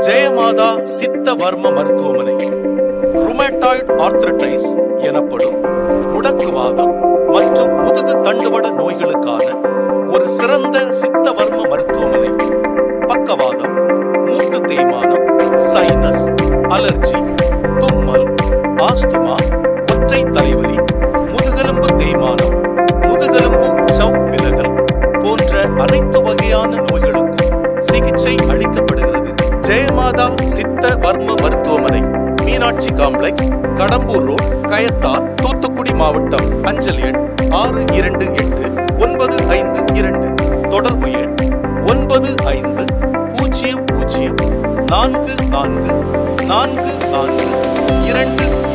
ஜெயமாதா சித்த வர்ம மருத்துவமனை ருமேட்டாய்டு ஆர்த்ரைட்டிஸ் எனப்படும் முடக்குவாதம் மற்றும் முதுகு தண்டுவட நோய்களுக்கான ஒரு சிறந்த சித்த வர்ம மருத்துவமனை. பக்கவாதம், மூட்டு தேய்மானம், சைனஸ், அலர்ஜி, தும்மல், ஆஸ்துமா, ஒற்றை தலைவலி, முதுகெலும்பு தேய்மானம், முதுகெலும்பு சவ் விலகல் போன்ற அனைத்து வகையான நோய்களுக்கும் சிகிச்சை அளிக்கப்படுகிறது. ஜெயமாதா சித்த வர்ம மருத்துவமனை, மீனாட்சி காம்ப்ளெக்ஸ், கடம்பூர் ரோட், கயத்தார், தூத்துக்குடி மாவட்டம். அஞ்சல் எண் 628-952. தொடர்பு எண் 9500444424.